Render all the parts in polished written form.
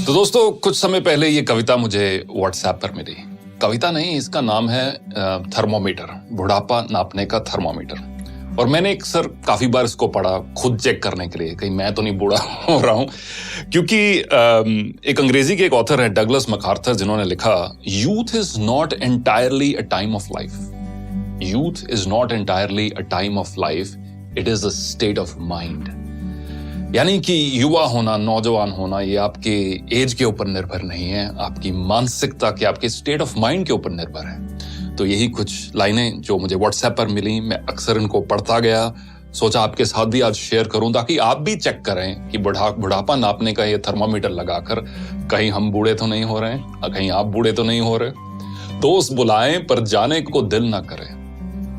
तो दोस्तों, कुछ समय पहले ये कविता मुझे व्हाट्सएप पर मिली। कविता नहीं, इसका नाम है थर्मोमीटर, बुढ़ापा नापने का थर्मोमीटर। और मैंने अक्सर काफी बार इसको पढ़ा खुद चेक करने के लिए, कहीं मैं तो नहीं बूढ़ा हो रहा हूं। क्योंकि एक अंग्रेजी के एक ऑथर है डगलस मैकार्थर, जिन्होंने लिखा, youth is not entirely a time of life. Youth is not entirely a time of life, it is a state of mind. यानी कि युवा होना, नौजवान होना, ये आपके एज के ऊपर निर्भर नहीं है, आपकी मानसिकता के, आपके स्टेट ऑफ माइंड के ऊपर निर्भर है। तो यही कुछ लाइनें जो मुझे व्हाट्सएप पर मिली, मैं अक्सर इनको पढ़ता गया, सोचा आपके साथ भी आज शेयर करूं ताकि आप भी चेक करें कि बुढ़ापा नापने का ये थर्मामीटर लगाकर कहीं हम बूढ़े तो नहीं हो रहे हैं, कहीं आप बूढ़े तो नहीं हो रहे। दोस्त बुलाएं पर जाने को दिल ना करे,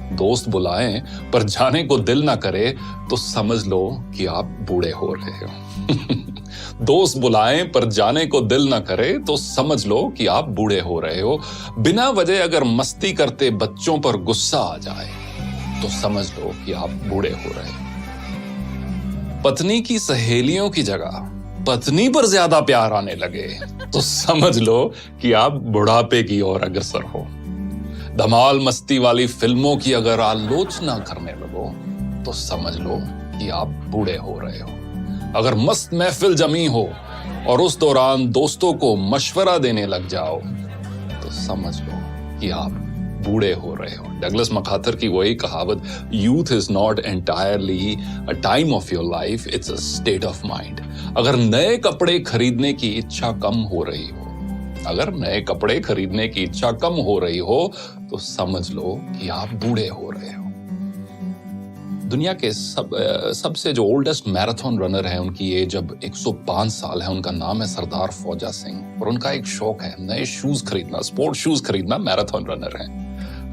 दोस्त बुलाएं पर जाने को दिल ना करे तो समझ लो कि आप बूढ़े हो रहे हो। दोस्त बुलाएं पर जाने को दिल ना करे तो समझ लो कि आप बूढ़े हो रहे हो। बिना वजह अगर मस्ती करते बच्चों पर गुस्सा आ जाए तो समझ लो कि आप बूढ़े हो रहे हो। पत्नी की सहेलियों की जगह पत्नी पर ज्यादा प्यार आने लगे तो समझ लो कि आप बुढ़ापे की ओर अग्रसर हो। धमाल मस्ती वाली फिल्मों की अगर आलोचना करने लगो तो समझ लो कि आप बूढ़े हो रहे हो। अगर मस्त महफिल जमी हो और उस दौरान दोस्तों को मशवरा देने लग जाओ तो समझ लो कि आप बूढ़े हो रहे हो। डगलस मैकार्थर की वही कहावत, youth is not entirely a time of your life, it's a state of mind. अगर नए कपड़े खरीदने की इच्छा कम हो रही हो, अगर नए कपड़े खरीदने की इच्छा कम हो रही हो तो समझ लो कि आप बूढ़े हो रहे हो। दुनिया के सबसे जो ओल्डेस्ट मैराथन रनर है, उनकी एज अब 105 साल है। उनका नाम है सरदार फौजा सिंह और उनका एक शौक है नए शूज खरीदना, स्पोर्ट शूज खरीदना। मैराथन रनर हैं,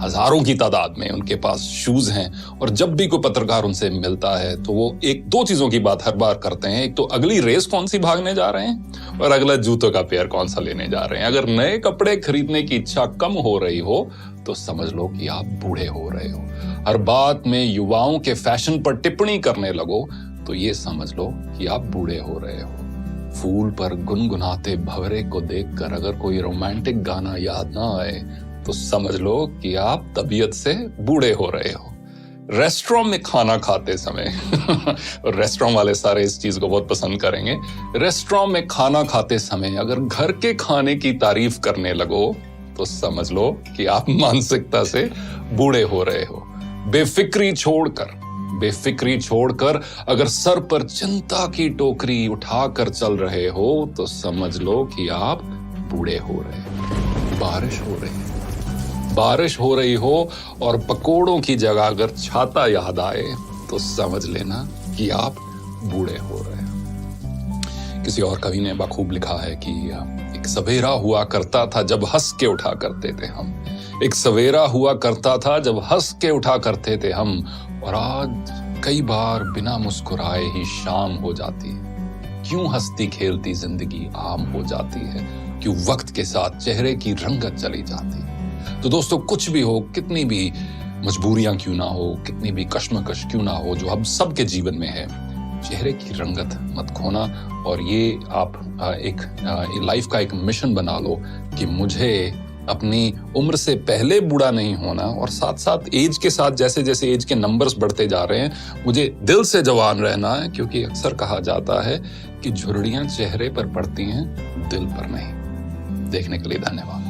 हजारों की तादाद में उनके पास शूज हैं। और जब भी कोई पत्रकार उनसे मिलता है तो वो एक दो चीजों की बात हर बार करते हैं, एक तो अगली रेस कौन सी भागने जा रहे हैं और अगला जूतों का पेयर कौन सा लेने जा रहे हैं। अगर नए कपड़े खरीदने की इच्छा कम हो रही हो तो समझ लो कि आप बूढ़े हो रहे हो। हर बात में युवाओं के फैशन पर टिप्पणी करने लगो तो ये समझ लो कि आप बूढ़े हो रहे हो। फूल पर गुनगुनाते भंवरे को देखकर अगर कोई रोमांटिक गाना याद ना आए तो समझ लो कि आप तबीयत से बूढ़े हो रहे हो। रेस्टोरेंट में खाना खाते समय और रेस्टोरेंट वाले सारे इस चीज को बहुत पसंद करेंगे। रेस्टोरेंट में खाना खाते समय अगर घर के खाने की तारीफ करने लगो तो समझ लो कि आप मानसिकता से बूढ़े हो रहे हो। बेफिक्री छोड़कर अगर सर पर चिंता की टोकरी उठाकर चल रहे हो तो समझ लो कि आप बूढ़े हो रहे हो। बारिश हो रही हो और पकोड़ों की जगह अगर छाता याद आए तो समझ लेना कि आप बूढ़े हो रहे हो। किसी और कवि ने बखूब लिखा है कि एक सवेरा हुआ करता था जब हंस के उठा करते थे हम। एक सवेरा हुआ करता था जब हंस के उठा करते थे हम, और आज कई बार बिना मुस्कुराए ही शाम हो जाती है। क्यों हंसती खेलती जिंदगी आम हो जाती है, क्यों वक्त के साथ चेहरे की रंगत चली जाती है। तो दोस्तों, कुछ भी हो, कितनी भी मजबूरियां क्यों ना हो, कितनी भी कश्मकश क्यों ना हो, जो हम सबके जीवन में है, चेहरे की रंगत मत खोना। और ये आप एक लाइफ का एक मिशन बना लो कि मुझे अपनी उम्र से पहले बूढ़ा नहीं होना, और साथ साथ एज के साथ जैसे जैसे एज के नंबर्स बढ़ते जा रहे हैं मुझे दिल से जवान रहना है। क्योंकि अक्सर कहा जाता है कि झुर्रियां चेहरे पर पड़ती हैं, दिल पर नहीं। देखने के लिए धन्यवाद।